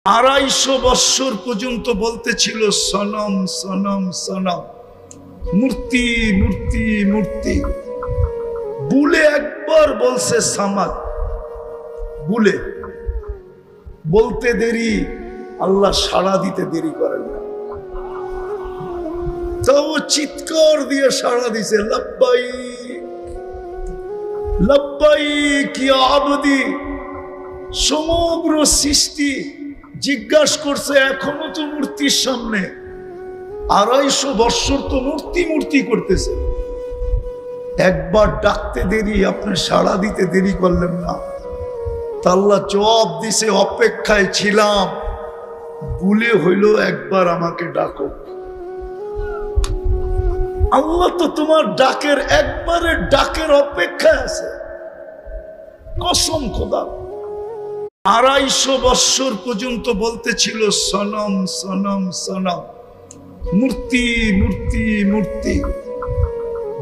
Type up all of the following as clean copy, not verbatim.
250 বৎসর পর্যন্ত বলতেছিল সনম সনম সনম, মূর্তি মূর্তি মূর্তি। বুলে একবার বলছে সামাদ, বুলে বলতে দেরি, আল্লাহ সাড়া দিতে দেরি করেন না। তাও চিৎকার দিয়ে সাড়া দিছে, লাব্বাইক লাব্বাইক ইয়া আবদি। সমগ্র সৃষ্টি জিজ্ঞাসা করছে, এখনো তো মূর্তির সামনে 250 বৎসর তো মূর্তি মূর্তি করতেছে, একবার ডাকতে দেরি, আপনি সাড়া দিতে দেরি করলেন না। তা আল্লাহ জবাব দিছে, অপেক্ষায় ছিলাম, ভুলে হইল একবার আমাকে ডাকো। আল্লাহ তো তোমার ডাকের, একবারের ডাকের অপেক্ষায় আছে। কসম খোদা, 250 বৎসর পর্যন্ত বলতেছিল সনম সনম সনম, মূর্তি মূর্তি মূর্তি।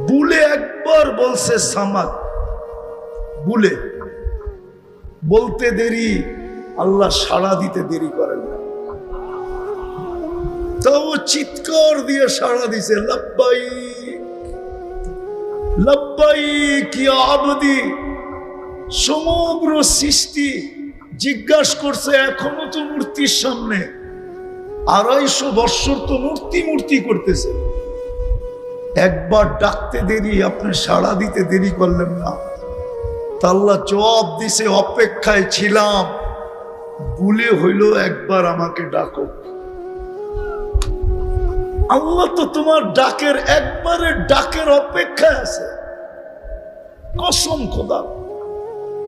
বুলে একবার বলছে সামাদ, বুলে বলতে দেরি, আল্লাহ সাড়া দিতে দেরি করেন না। তাও চিৎকার দিয়ে সাড়া দিছে, লাব্বাইক লাব্বাইক ইয়া আবদি। সমগ্র সৃষ্টি জিজ্ঞাসা করছে, এখনো তো মূর্তির সামনে 250 বৎসর তো মূর্তি মূর্তি করতেছে, একবার ডাকতে দেরি, আপনি সাড়া দিতে দেরি করলেন না। তা আল্লাহ জবাব দিছে, অপেক্ষায় ছিলাম, ভুলে হইল একবার আমাকে ডাকো। আল্লাহ তো তোমার ডাকের, একবারের ডাকের অপেক্ষায় আছে। কসম খোদা।